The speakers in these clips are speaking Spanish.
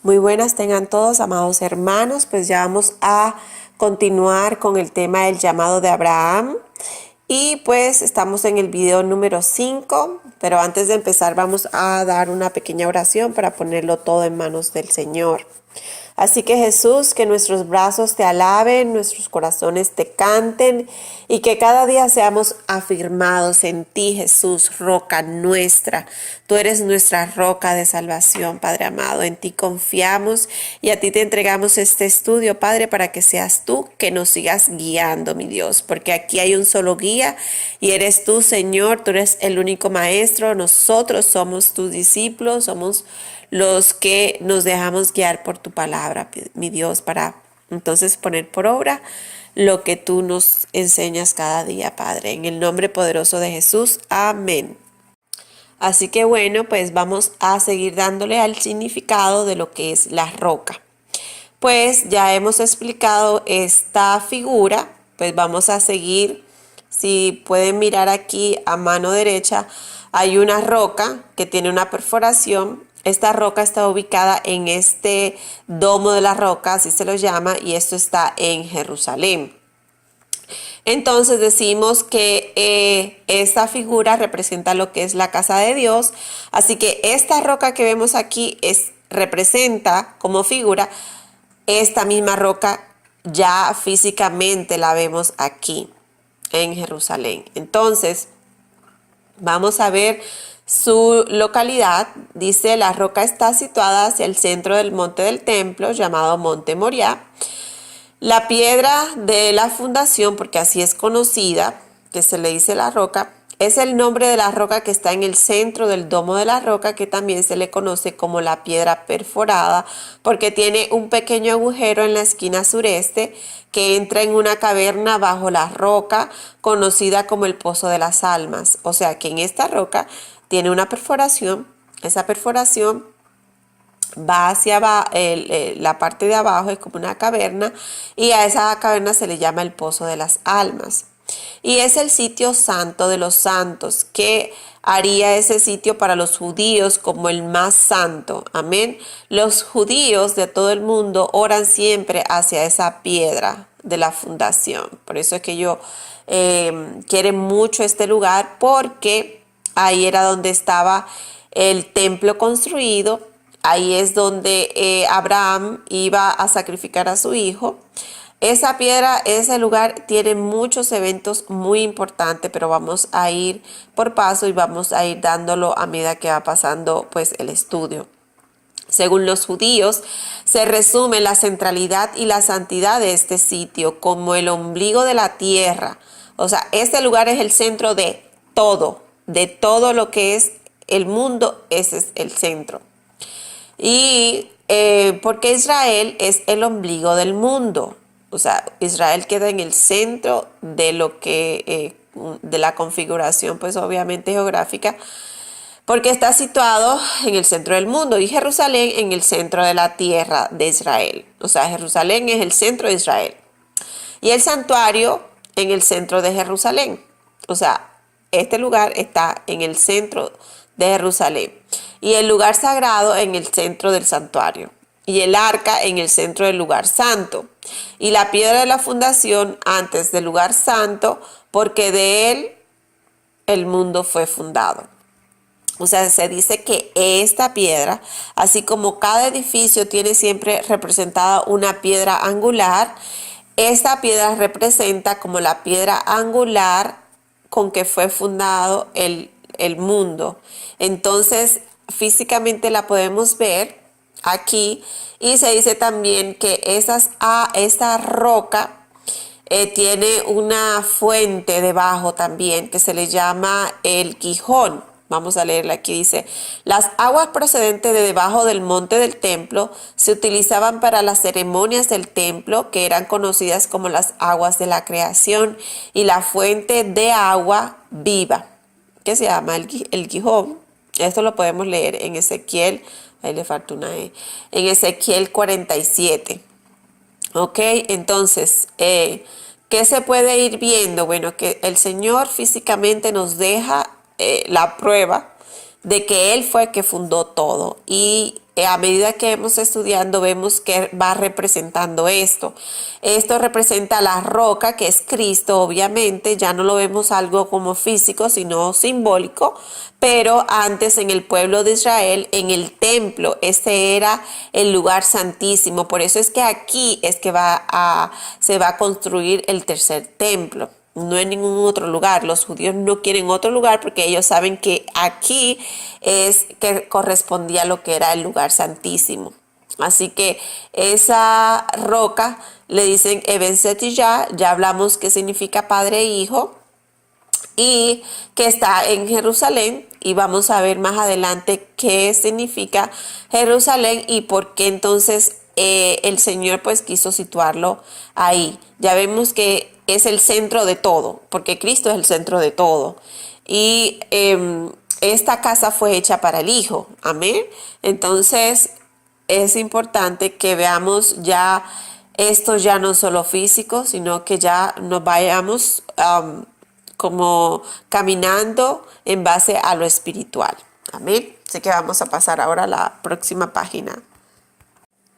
Muy buenas tengan todos, amados hermanos, pues ya vamos a continuar con el tema del llamado de Abraham. Y pues estamos en el video número 5, pero antes de empezar vamos a dar una pequeña oración para ponerlo todo en manos del Señor. Así que Jesús, que nuestros brazos te alaben, nuestros corazones te canten y que cada día seamos afirmados en ti, Jesús, roca nuestra. Tú eres nuestra roca de salvación, Padre amado. En ti confiamos y a ti te entregamos este estudio, Padre, para que seas tú que nos sigas guiando, mi Dios, porque aquí hay un solo guía y eres tú, Señor. Tú eres el único maestro. Nosotros somos tus discípulos, somos los que nos dejamos guiar por tu palabra, mi Dios, para entonces poner por obra lo que tú nos enseñas cada día, Padre. En el nombre poderoso de Jesús, amén. Así que bueno, pues vamos a seguir dándole al significado de lo que es la roca. Pues ya hemos explicado esta figura, pues vamos a seguir. Si pueden mirar aquí a mano derecha, hay una roca que tiene una perforación. Esta roca está ubicada en este domo de la roca, así se lo llama, y esto está en Jerusalén. Entonces decimos que esta figura representa lo que es la casa de Dios, así que esta roca que vemos aquí representa como figura esta misma roca, ya físicamente la vemos aquí en Jerusalén. Entonces vamos a ver su localidad. Dice: la roca está situada hacia el centro del monte del templo, llamado Monte Moriah. La piedra de la fundación, porque así es conocida, que se le dice la roca, es el nombre de la roca que está en el centro del domo de la roca, que también se le conoce como la piedra perforada, porque tiene un pequeño agujero en la esquina sureste que entra en una caverna bajo la roca, conocida como el Pozo de las Almas. O sea que en esta roca tiene una perforación. Esa perforación va hacia abajo, la parte de abajo es como una caverna, y a esa caverna se le llama el Pozo de las Almas. Y es el sitio santo de los santos, que haría ese sitio para los judíos como el más santo. Amén. Los judíos de todo el mundo oran siempre hacia esa piedra de la fundación. Por eso es que ellos quieren mucho este lugar, porque ahí era donde estaba el templo construido. Ahí es donde Abraham iba a sacrificar a su hijo. Esa piedra, ese lugar tiene muchos eventos muy importantes, pero vamos a ir por paso y vamos a ir dándolo a medida que va pasando pues el estudio. Según los judíos, se resume la centralidad y la santidad de este sitio como el ombligo de la tierra. O sea, este lugar es el centro de todo lo que es el mundo. Ese es el centro. Y porque Israel es el ombligo del mundo. O sea, Israel queda en el centro de lo que, de la configuración, pues obviamente geográfica, porque está situado en el centro del mundo, y Jerusalén en el centro de la tierra de Israel. O sea, Jerusalén es el centro de Israel. Y el santuario en el centro de Jerusalén. O sea, este lugar está en el centro de Jerusalén. Y el lugar sagrado en el centro del santuario. Y el arca en el centro del lugar santo. Y la piedra de la fundación antes del lugar santo, porque de él el mundo fue fundado. O sea, se dice que esta piedra, así como cada edificio tiene siempre representada una piedra angular, esta piedra representa como la piedra angular con que fue fundado el mundo. Entonces, físicamente la podemos ver aquí, y se dice también que esta roca tiene una fuente debajo también que se le llama el Gihón. Vamos a leerla aquí. Dice: las aguas procedentes de debajo del monte del templo se utilizaban para las ceremonias del templo, que eran conocidas como las aguas de la creación, y la fuente de agua viva, que se llama el Gihón. Esto lo podemos leer en Ezequiel, ahí le falta una E, en Ezequiel 47. Ok, entonces, ¿qué se puede ir viendo? Bueno, que el Señor físicamente nos deja la prueba de que Él fue que fundó todo. Y a medida que vamos estudiando vemos que va representando esto. Esto representa la roca, que es Cristo, obviamente. Ya no lo vemos algo como físico, sino simbólico. Pero antes en el pueblo de Israel, en el templo, este era el lugar santísimo. Por eso es que aquí es que se va a construir el tercer templo. No en ningún otro lugar. Los judíos no quieren otro lugar porque ellos saben que aquí es que correspondía a lo que era el lugar santísimo. Así que esa roca le dicen Eben Setiyah, ya hablamos qué significa padre e hijo, y que está en Jerusalén, y vamos a ver más adelante qué significa Jerusalén y por qué entonces el Señor pues quiso situarlo ahí. Ya vemos que es el centro de todo, porque Cristo es el centro de todo. Y esta casa fue hecha para el Hijo, amén. Entonces es importante que veamos ya esto ya no solo físico, sino que ya nos vayamos como caminando en base a lo espiritual. Amén. Así que vamos a pasar ahora a la próxima página.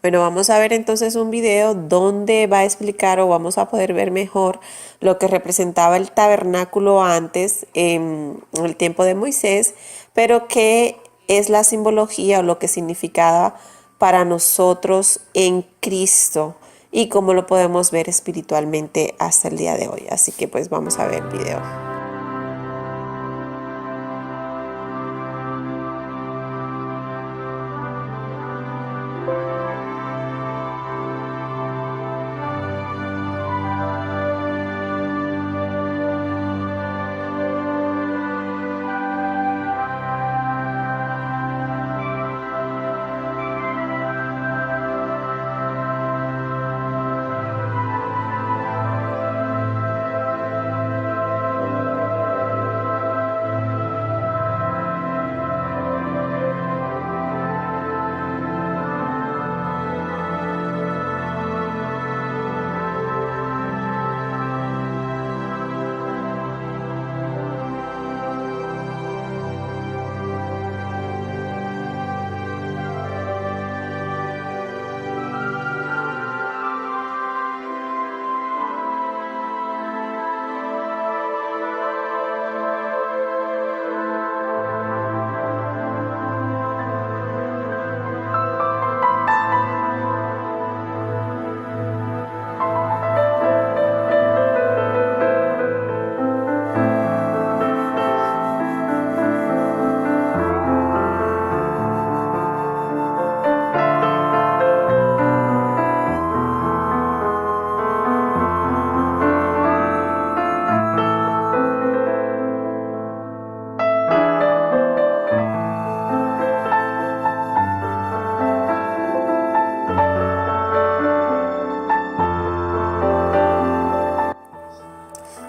Bueno, vamos a ver entonces un video donde va a explicar o vamos a poder ver mejor lo que representaba el tabernáculo antes en el tiempo de Moisés, pero qué es la simbología o lo que significaba para nosotros en Cristo y cómo lo podemos ver espiritualmente hasta el día de hoy. Así que pues vamos a ver el video.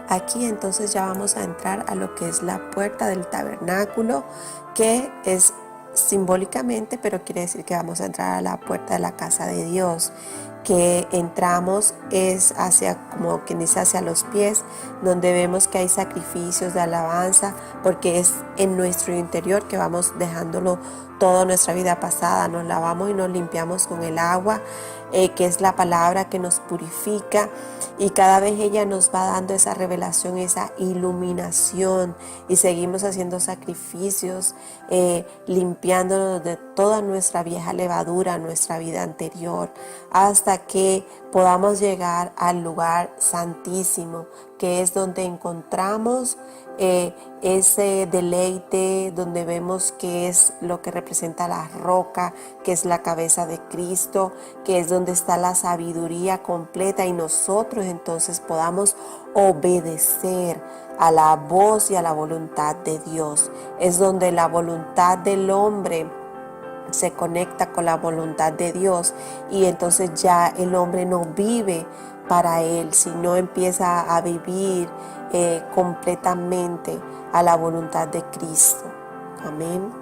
Aquí entonces ya vamos a entrar a lo que es la puerta del tabernáculo, que es simbólicamente, pero quiere decir que vamos a entrar a la puerta de la casa de Dios. Que entramos es hacia, como quien dice, hacia los pies, donde vemos que hay sacrificios de alabanza, porque es en nuestro interior que vamos dejándolo toda nuestra vida pasada. Nos lavamos y nos limpiamos con el agua, que es la palabra que nos purifica, y cada vez ella nos va dando esa revelación, esa iluminación, y seguimos haciendo sacrificios, limpiándonos de toda nuestra vieja levadura, nuestra vida anterior, hasta que podamos llegar al lugar santísimo, que es donde encontramos ese deleite, donde vemos que es lo que representa la roca, que es la cabeza de Cristo, que es donde está la sabiduría completa, y nosotros entonces podamos obedecer a la voz y a la voluntad de Dios. Es donde la voluntad del hombre se conecta con la voluntad de Dios, y entonces ya el hombre no vive para él, sino empieza a vivir completamente a la voluntad de Cristo. Amén.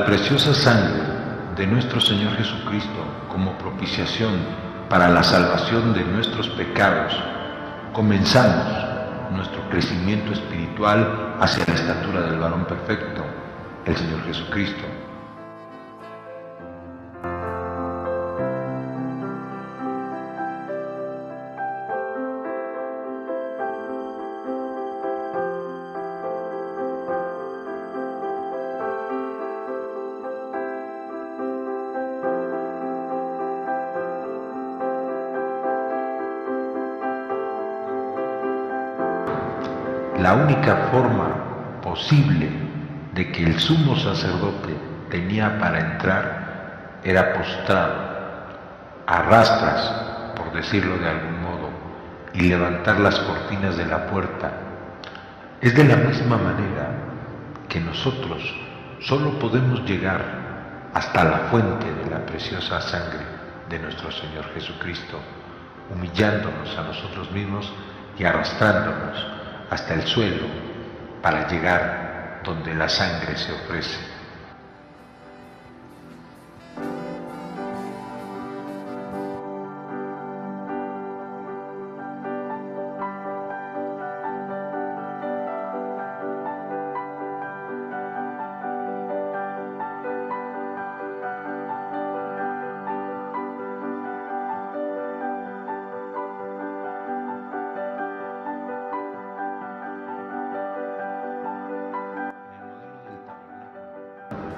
la preciosa sangre de nuestro Señor Jesucristo como propiciación para la salvación de nuestros pecados, comenzamos nuestro crecimiento espiritual hacia la estatura del varón perfecto, el Señor Jesucristo. La única forma posible de que el sumo sacerdote tenía para entrar era postrado, a rastras, por decirlo de algún modo, y levantar las cortinas de la puerta. Es de la misma manera que nosotros solo podemos llegar hasta la fuente de la preciosa sangre de nuestro Señor Jesucristo, humillándonos a nosotros mismos y arrastrándonos hasta el suelo para llegar donde la sangre se ofrece.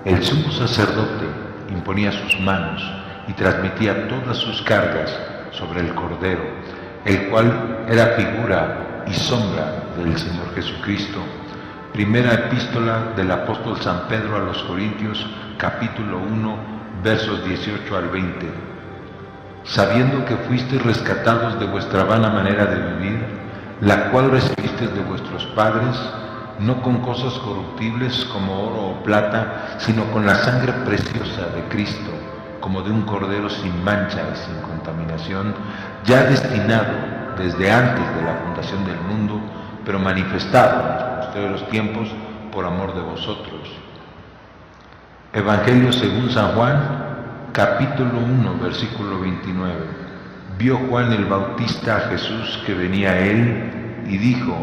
El sumo sacerdote imponía sus manos y transmitía todas sus cargas sobre el Cordero, el cual era figura y sombra del Señor Jesucristo. Primera epístola del apóstol San Pedro a los Corintios, capítulo 1, versos 18 al 20. Sabiendo que fuisteis rescatados de vuestra vana manera de vivir, la cual recibisteis de vuestros padres, no con cosas corruptibles como oro o plata, sino con la sangre preciosa de Cristo, como de un cordero sin mancha y sin contaminación, ya destinado desde antes de la fundación del mundo, pero manifestado en los posteriores tiempos por amor de vosotros. Evangelio según San Juan, capítulo 1, versículo 29. Vio Juan el Bautista a Jesús que venía a él y dijo: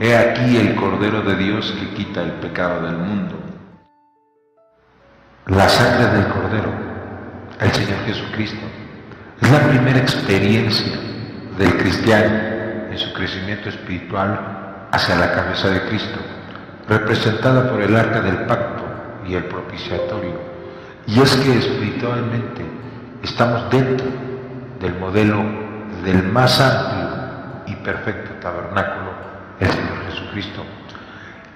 He aquí el Cordero de Dios que quita el pecado del mundo. La sangre del Cordero, el Señor Jesucristo, es la primera experiencia del cristiano en su crecimiento espiritual hacia la cabeza de Cristo, representada por el arca del pacto y el propiciatorio. Y es que espiritualmente estamos dentro del modelo del más amplio y perfecto tabernáculo, el Señor Jesucristo.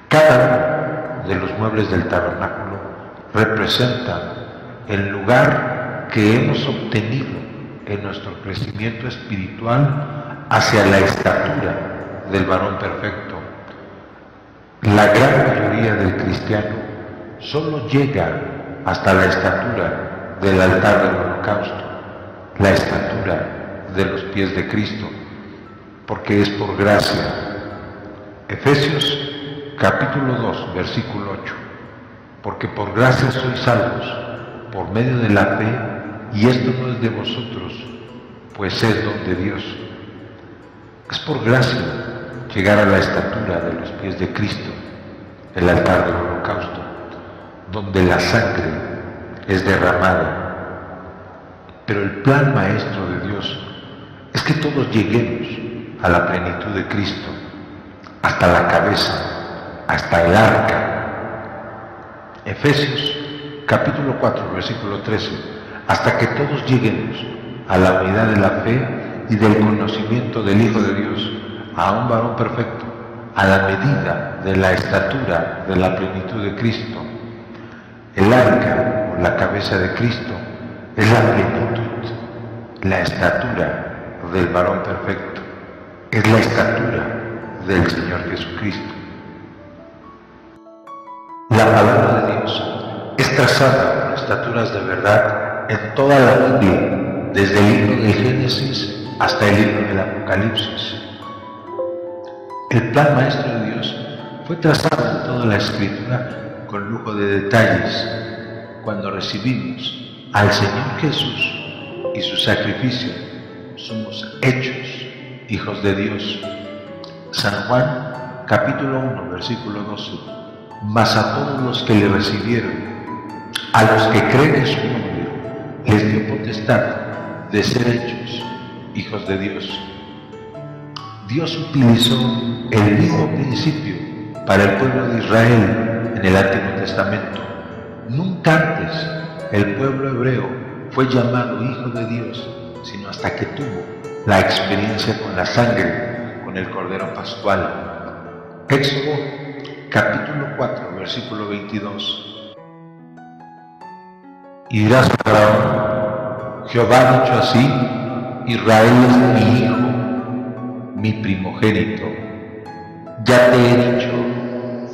Cada uno de los muebles del tabernáculo representa el lugar que hemos obtenido en nuestro crecimiento espiritual hacia la estatura del varón perfecto. La gran mayoría del cristiano solo llega hasta la estatura del altar del holocausto, la estatura de los pies de Cristo, porque es por gracia. Efesios capítulo 2, versículo 8. Porque por gracia sois salvos, por medio de la fe, y esto no es de vosotros, pues es don de Dios. Es por gracia llegar a la estatura de los pies de Cristo, el altar del holocausto, donde la sangre es derramada. Pero el plan maestro de Dios es que todos lleguemos a la plenitud de Cristo, hasta la cabeza, hasta el arca. Efesios capítulo 4, versículo 13, hasta que todos lleguemos a la unidad de la fe y del conocimiento del Hijo de Dios, a un varón perfecto, a la medida de la estatura de la plenitud de Cristo. El arca, o la cabeza de Cristo, es la plenitud, la estatura del varón perfecto, es la estatura del Señor Jesucristo. La palabra de Dios es trazada con estaturas de verdad en toda la Biblia, desde el libro de Génesis hasta el libro del Apocalipsis. El plan maestro de Dios fue trazado en toda la Escritura con lujo de detalles. cuando recibimos al Señor Jesús y su sacrificio, somos hechos hijos de Dios. San Juan, capítulo 1, versículo 12. Mas a todos los que le recibieron, a los que creen en su nombre, les dio potestad de ser hechos hijos de Dios. Dios utilizó el mismo principio para el pueblo de Israel en el Antiguo Testamento. Nunca antes el pueblo hebreo fue llamado hijo de Dios, sino hasta que tuvo la experiencia con la sangre, con el Cordero Pascual. Éxodo capítulo 4, versículo 22. Y dirás a Faraón: Jehová ha dicho así: Israel es mi hijo, mi primogénito. Ya te he dicho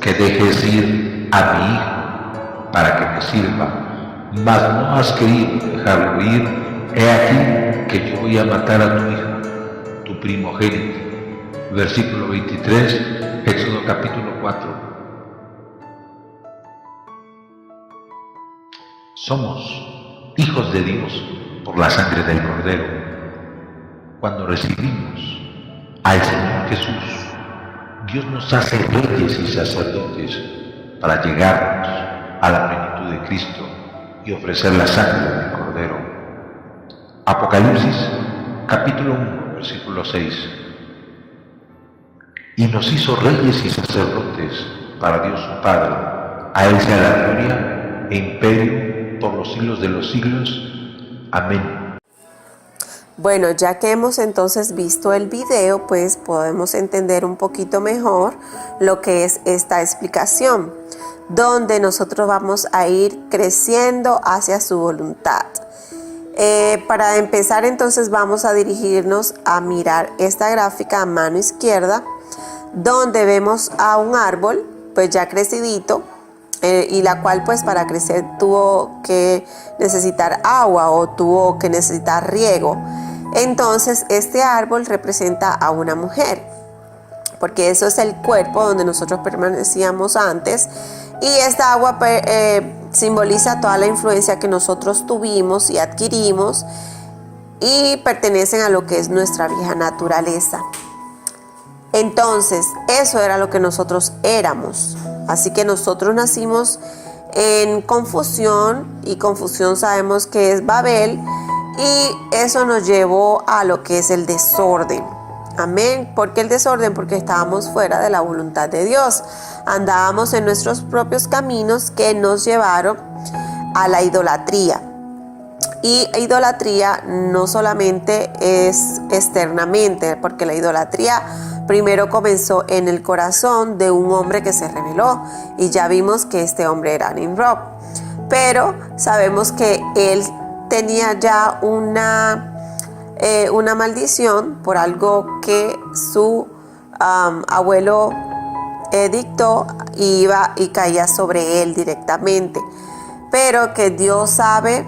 que dejes ir a mi hijo para que me sirva, mas no has querido dejarlo ir. He aquí que yo voy a matar a tu hijo, tu primogénito. Versículo 23, Éxodo capítulo 4. Somos hijos de Dios por la sangre del Cordero. Cuando recibimos al Señor Jesús, Dios nos hace reyes y sacerdotes para llegarnos a la plenitud de Cristo y ofrecer la sangre del Cordero. Apocalipsis capítulo 1, versículo 6. Y nos hizo reyes y sacerdotes para Dios su Padre. A Él sea la gloria e imperio por los siglos de los siglos. Amén. Bueno, ya que hemos entonces visto el video, pues podemos entender un poquito mejor lo que es esta explicación, donde nosotros vamos a ir creciendo hacia su voluntad. Para empezar, entonces vamos a dirigirnos a mirar esta gráfica a mano izquierda, donde vemos a un árbol pues ya crecidito, y la cual pues para crecer tuvo que necesitar agua o tuvo que necesitar riego. Entonces este árbol representa a una mujer, porque eso es el cuerpo donde nosotros permanecíamos antes, y esta agua simboliza toda la influencia que nosotros tuvimos y adquirimos y pertenecen a lo que es nuestra vieja naturaleza. Entonces, eso era lo que nosotros éramos. Así que nosotros nacimos en confusión, y confusión sabemos que es Babel, y eso nos llevó a lo que es el desorden. Amén. ¿Por qué el desorden? Porque estábamos fuera de la voluntad de Dios. Andábamos en nuestros propios caminos que nos llevaron a la idolatría. Y idolatría no solamente es externamente, porque la idolatría primero comenzó en el corazón de un hombre que se rebeló, y ya vimos que este hombre era Nimrod. Pero sabemos que él tenía ya una maldición por algo que su abuelo dictó, iba y caía sobre él directamente. Pero que Dios sabe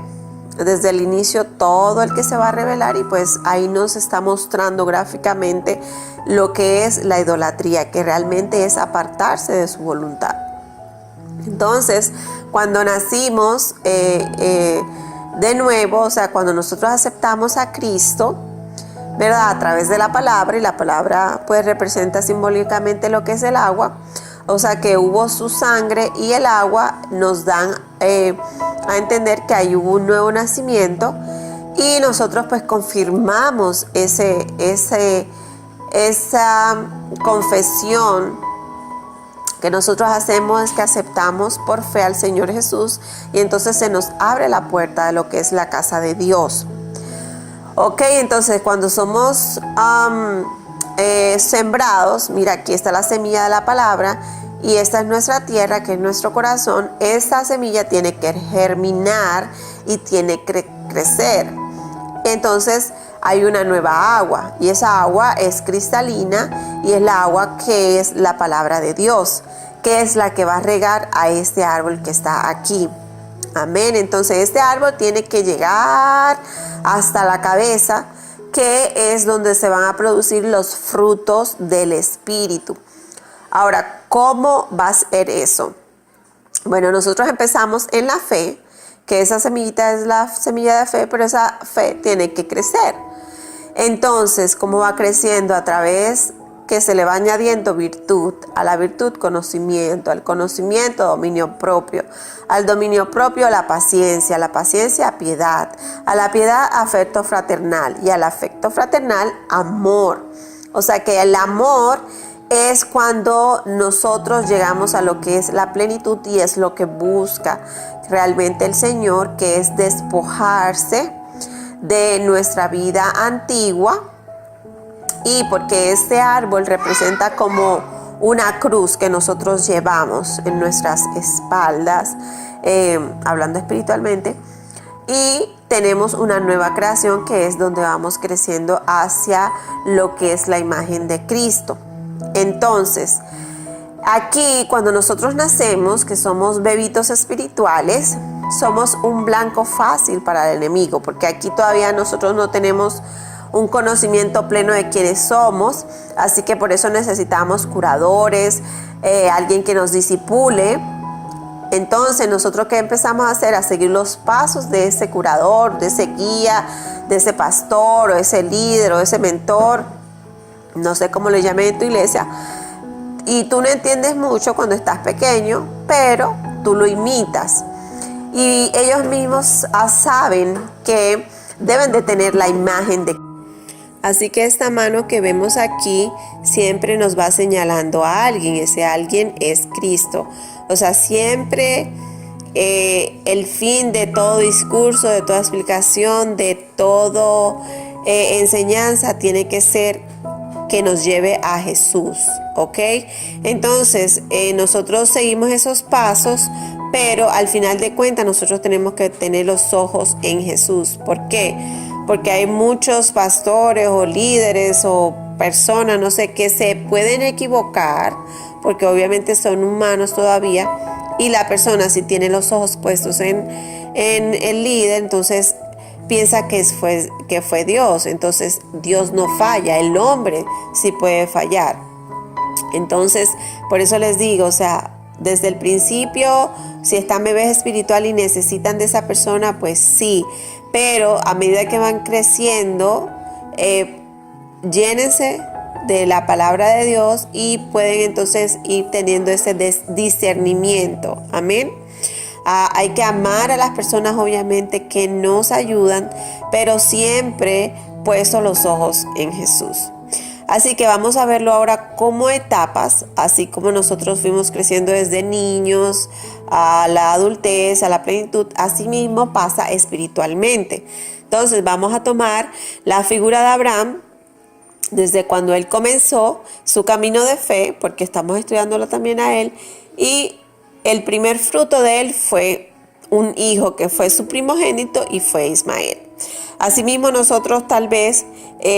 desde el inicio todo el que se va a rebelar, y pues ahí nos está mostrando gráficamente lo que es la idolatría, que realmente es apartarse de su voluntad. Entonces, cuando nacimos de nuevo, o sea, cuando nosotros aceptamos a Cristo, ¿verdad? A través de la palabra, y la palabra pues representa simbólicamente lo que es el agua, o sea que hubo su sangre y el agua nos dan a entender que ahí hubo un nuevo nacimiento, y nosotros pues confirmamos esa confesión que nosotros hacemos, es que aceptamos por fe al Señor Jesús, y entonces se nos abre la puerta de lo que es la casa de Dios. Ok, entonces cuando somos sembrados, mira, aquí está la semilla de la palabra, y esta es nuestra tierra, que es nuestro corazón. Esta semilla tiene que germinar y tiene que crecer. Entonces hay una nueva agua, y esa agua es cristalina, y es la agua que es la palabra de Dios, que es la que va a regar a este árbol que está aquí. Amén. Entonces este árbol tiene que llegar hasta la cabeza, que es donde se van a producir los frutos del Espíritu. Ahora, ¿cómo va a ser eso? Bueno, nosotros empezamos en la fe, que esa semillita es la semilla de fe, pero esa fe tiene que crecer. Entonces, ¿cómo va creciendo? A través que se le va añadiendo virtud, a la virtud conocimiento, al conocimiento dominio propio, al dominio propio la paciencia, a la paciencia piedad, a la piedad afecto fraternal y al afecto fraternal amor. O sea que el amor es cuando nosotros llegamos a lo que es la plenitud y es lo que busca realmente el Señor, que es despojarse de nuestra vida antigua. Y porque este árbol representa como una cruz que nosotros llevamos en nuestras espaldas, hablando espiritualmente, y tenemos una nueva creación que es donde vamos creciendo hacia lo que es la imagen de Cristo. Entonces, aquí cuando nosotros nacemos, que somos bebitos espirituales, somos un blanco fácil para el enemigo, porque aquí todavía nosotros no tenemos un conocimiento pleno de quiénes somos, así que por eso necesitamos curadores, alguien que nos disipule. Entonces nosotros ¿qué empezamos a hacer? A seguir los pasos de ese curador, de ese guía, de ese pastor, o ese líder, o ese mentor, no sé cómo le llamen en tu iglesia, y tú no entiendes mucho cuando estás pequeño, pero tú lo imitas, y ellos mismos saben que deben de tener la imagen de Cristo. Así que esta mano que vemos aquí siempre nos va señalando a alguien. Ese alguien es Cristo. O sea, siempre el fin de todo discurso, de toda explicación, de todo enseñanza tiene que ser que nos lleve a Jesús, ¿ok? Entonces, nosotros seguimos esos pasos, pero al final de cuentas nosotros tenemos que tener los ojos en Jesús. ¿Por qué? Porque hay muchos pastores o líderes o personas, no sé, que se pueden equivocar, porque obviamente son humanos todavía, y la persona si tiene los ojos puestos en el líder, entonces piensa que fue Dios. Entonces Dios no falla, el hombre sí puede fallar. Entonces, por eso les digo, o sea, desde el principio, si están bebés espiritual y necesitan de esa persona, pues sí. Pero a medida que van creciendo, llénense de la palabra de Dios y pueden entonces ir teniendo ese discernimiento. Amén. Hay que amar a las personas obviamente que nos ayudan, pero siempre puesto los ojos en Jesús. Así que vamos a verlo ahora como etapas, así como nosotros fuimos creciendo desde niños a la adultez, a la plenitud, así mismo pasa espiritualmente. Entonces vamos a tomar la figura de Abraham desde cuando él comenzó su camino de fe, porque estamos estudiándolo también a él, y el primer fruto de él fue un hijo que fue su primogénito y fue Ismael. Asimismo nosotros tal vez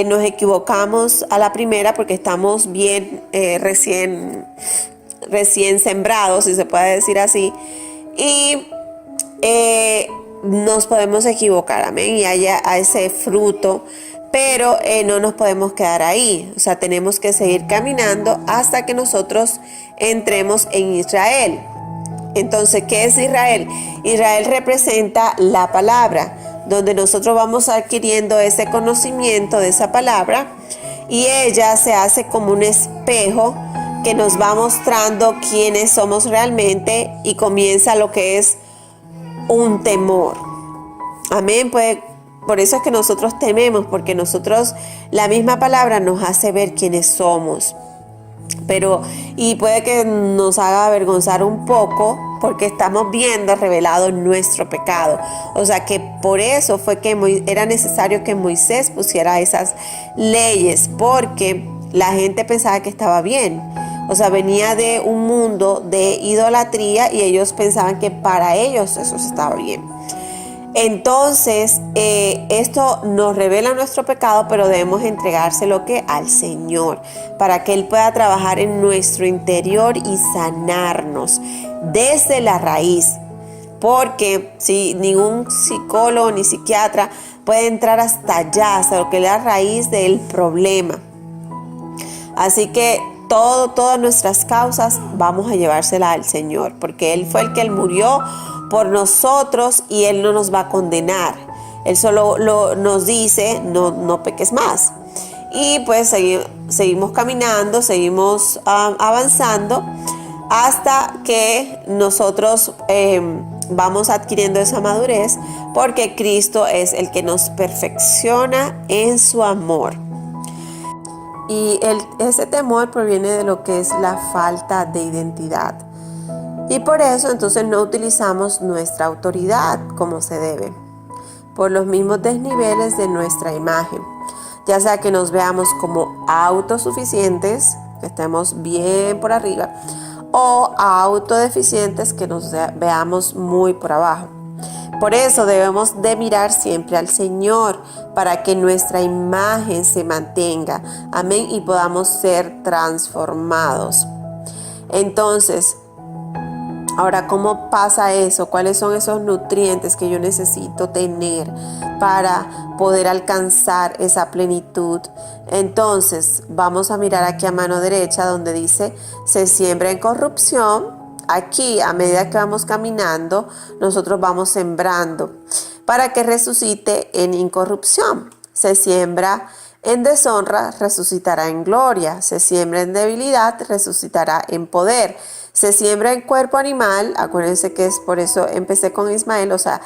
nos equivocamos a la primera porque estamos bien recién sembrados, si se puede decir así, y nos podemos equivocar, amén, y haya a ese fruto, pero no nos podemos quedar ahí. O sea, tenemos que seguir caminando hasta que nosotros entremos en Israel. Entonces, ¿qué es Israel? Israel representa la palabra, donde nosotros vamos adquiriendo ese conocimiento de esa palabra, y ella se hace como un espejo que nos va mostrando quiénes somos realmente, y comienza lo que es un temor. Amén. Pues por eso es que nosotros tememos, porque nosotros, la misma palabra nos hace ver quiénes somos. Y puede que nos haga avergonzar un poco porque estamos viendo revelado nuestro pecado. O sea que por eso fue que era necesario que Moisés pusiera esas leyes, porque la gente pensaba que estaba bien. O sea, venía de un mundo de idolatría y ellos pensaban que para ellos eso estaba bien. Entonces, esto nos revela nuestro pecado, pero debemos entregárselo al Señor, para que Él pueda trabajar en nuestro interior y sanarnos desde la raíz. Porque si ningún psicólogo ni psiquiatra puede entrar hasta allá, hasta lo que es la raíz del problema. Así que todas nuestras causas vamos a llevárselas al Señor, porque Él fue el que murió por nosotros y Él no nos va a condenar. Él solo nos dice, no peques más. Y pues seguimos caminando, seguimos avanzando hasta que nosotros vamos adquiriendo esa madurez, porque Cristo es el que nos perfecciona en su amor. Y ese temor proviene de lo que es la falta de identidad. Y por eso entonces no utilizamos nuestra autoridad como se debe, por los mismos desniveles de nuestra imagen. Ya sea que nos veamos como autosuficientes, que estemos bien por arriba, o autodeficientes, que nos veamos muy por abajo. Por eso debemos de mirar siempre al Señor para que nuestra imagen se mantenga. Amén. Y podamos ser transformados. Entonces, ahora, ¿cómo pasa eso? ¿Cuáles son esos nutrientes que yo necesito tener para poder alcanzar esa plenitud? Entonces, vamos a mirar aquí a mano derecha donde dice, se siembra en corrupción. Aquí, a medida que vamos caminando, nosotros vamos sembrando para que resucite en incorrupción. Se siembra en deshonra, resucitará en gloria. Se siembra en debilidad, resucitará en poder. Se siembra en cuerpo animal, acuérdense que es por eso empecé con Ismael, o sea,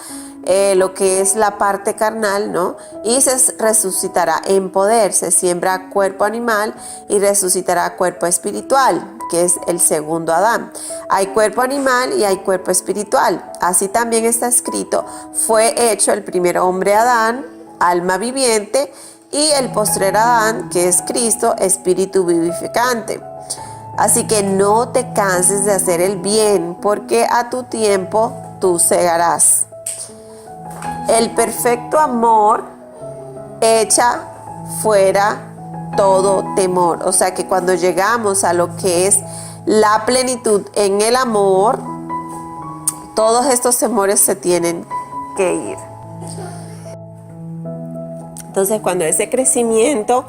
lo que es la parte carnal, ¿no? Y se resucitará en poder. Se siembra cuerpo animal y resucitará cuerpo espiritual, que es el segundo Adán. Hay cuerpo animal y hay cuerpo espiritual. Así también está escrito, fue hecho el primer hombre Adán, alma viviente, y el postrer Adán, que es Cristo, espíritu vivificante. Así que no te canses de hacer el bien, porque a tu tiempo tú segarás. El perfecto amor echa fuera todo temor. O sea que cuando llegamos a lo que es la plenitud en el amor, todos estos temores se tienen que ir. Entonces, cuando ese crecimiento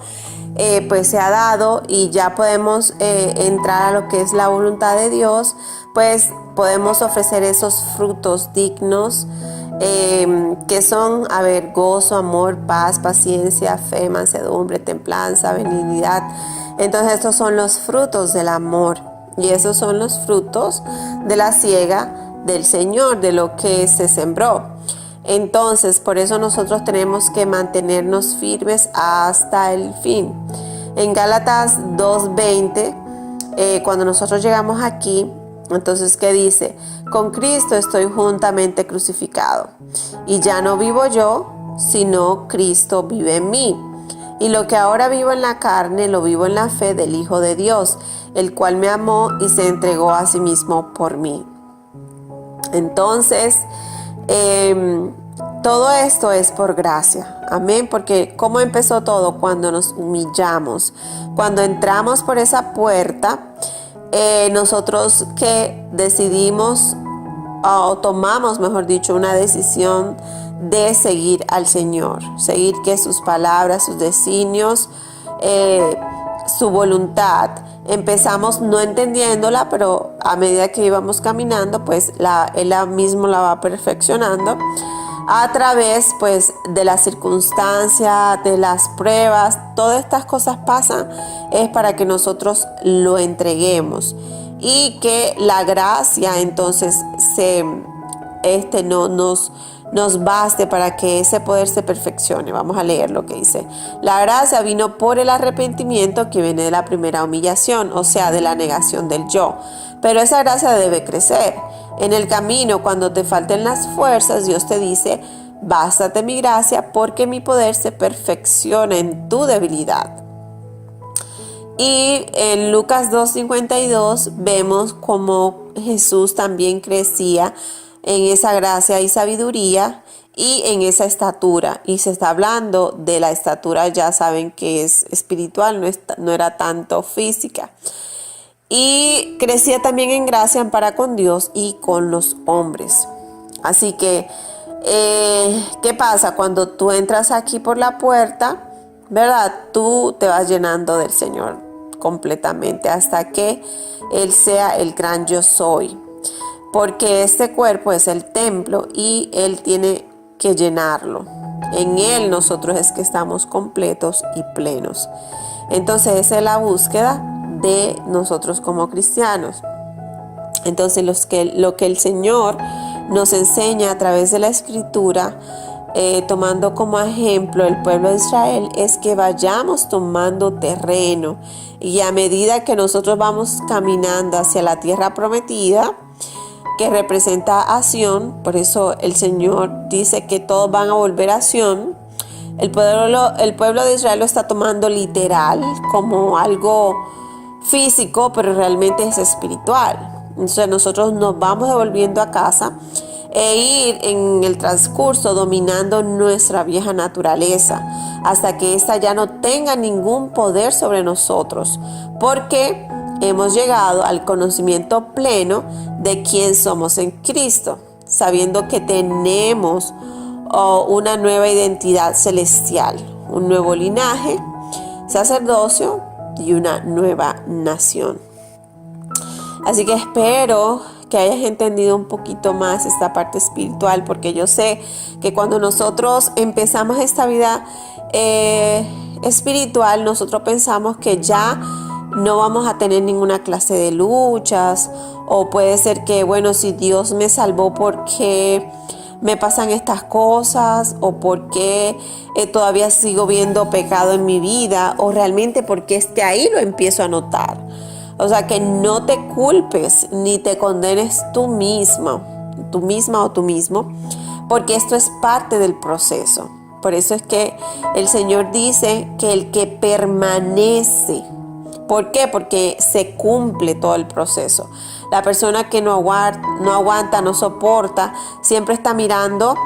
pues se ha dado y ya podemos entrar a lo que es la voluntad de Dios, pues podemos ofrecer esos frutos dignos que son, gozo, amor, paz, paciencia, fe, mansedumbre, templanza, benignidad. Entonces estos son los frutos del amor y esos son los frutos de la siega del Señor, de lo que se sembró. Entonces, por eso nosotros tenemos que mantenernos firmes hasta el fin. En Gálatas 2:20, cuando nosotros llegamos aquí, entonces, ¿qué dice? Con Cristo estoy juntamente crucificado, y ya no vivo yo, sino Cristo vive en mí. Y lo que ahora vivo en la carne, lo vivo en la fe del Hijo de Dios, el cual me amó y se entregó a sí mismo por mí. Entonces, todo esto es por gracia, amén, porque ¿cómo empezó todo? Cuando nos humillamos, cuando entramos por esa puerta, nosotros que decidimos o tomamos, mejor dicho, una decisión de seguir al Señor, seguir que sus palabras, sus designios, su voluntad. Empezamos no entendiéndola, pero a medida que íbamos caminando, pues Él mismo la va perfeccionando a través pues de las circunstancias, de las pruebas. Todas estas cosas pasan es para que nosotros lo entreguemos y que la gracia entonces nos baste para que ese poder se perfeccione. Vamos a leer lo que dice. La gracia vino por el arrepentimiento que viene de la primera humillación, o sea, de la negación del yo. Pero esa gracia debe crecer. En el camino, cuando te falten las fuerzas, Dios te dice, bástate mi gracia, porque mi poder se perfecciona en tu debilidad. Y en Lucas 2:52 vemos cómo Jesús también crecía en esa gracia y sabiduría y en esa estatura. Y se está hablando de la estatura, ya saben que es espiritual, no era tanto física. Y crecía también en gracia para con Dios y con los hombres. Así que, ¿qué pasa? Cuando tú entras aquí por la puerta, ¿verdad? Tú te vas llenando del Señor completamente hasta que Él sea el gran yo soy. porque este cuerpo es el templo y Él tiene que llenarlo. En Él nosotros es que estamos completos y plenos. Entonces esa es la búsqueda de nosotros como cristianos. Entonces lo que el Señor nos enseña a través de la Escritura, tomando como ejemplo el pueblo de Israel, es que vayamos tomando terreno, y a medida que nosotros vamos caminando hacia la tierra prometida, que representa a Sión, por eso el Señor dice que todos van a volver a Sión. El pueblo de Israel lo está tomando literal, como algo físico, pero realmente es espiritual. Entonces nosotros nos vamos devolviendo a casa e ir en el transcurso dominando nuestra vieja naturaleza hasta que ésta ya no tenga ningún poder sobre nosotros, porque hemos llegado al conocimiento pleno de quién somos en Cristo, sabiendo que tenemos una nueva identidad celestial, un nuevo linaje, sacerdocio y una nueva nación. Así que espero que hayas entendido un poquito más esta parte espiritual, porque yo sé que cuando nosotros empezamos esta vida espiritual, nosotros pensamos que ya no vamos a tener ninguna clase de luchas, o puede ser que, bueno, si Dios me salvó, ¿por qué me pasan estas cosas? ¿O por qué todavía sigo viendo pecado en mi vida? ¿O realmente porque ahí lo empiezo a notar? O sea, que no te culpes ni te condenes tú misma o tú mismo, porque esto es parte del proceso. Por eso es que el Señor dice que el que permanece, ¿por qué? Porque se cumple todo el proceso. La persona que no aguanta, no soporta, siempre está mirando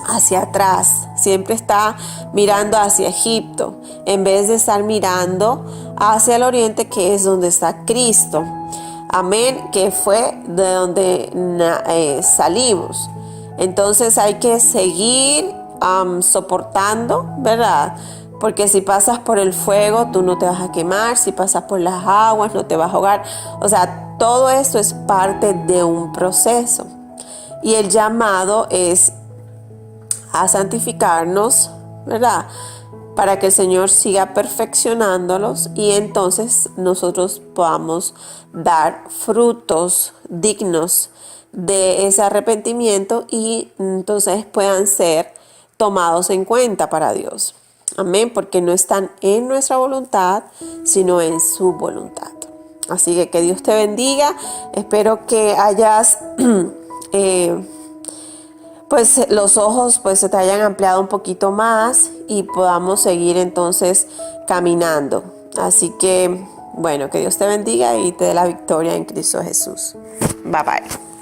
hacia atrás, siempre está mirando hacia Egipto, en vez de estar mirando hacia el oriente, que es donde está Cristo. Amén, que fue de donde salimos. Entonces hay que seguir soportando, ¿verdad? Porque si pasas por el fuego, tú no te vas a quemar. Si pasas por las aguas, no te vas a ahogar. O sea, todo esto es parte de un proceso. Y el llamado es a santificarnos, ¿verdad? Para que el Señor siga perfeccionándolos y entonces nosotros podamos dar frutos dignos de ese arrepentimiento y entonces puedan ser tomados en cuenta para Dios. Amén, porque no están en nuestra voluntad, sino en su voluntad. Así que Dios te bendiga. Espero que hayas pues los ojos pues se te hayan ampliado un poquito más y podamos seguir entonces caminando. Así que bueno, que Dios te bendiga y te dé la victoria en Cristo Jesús. Bye bye.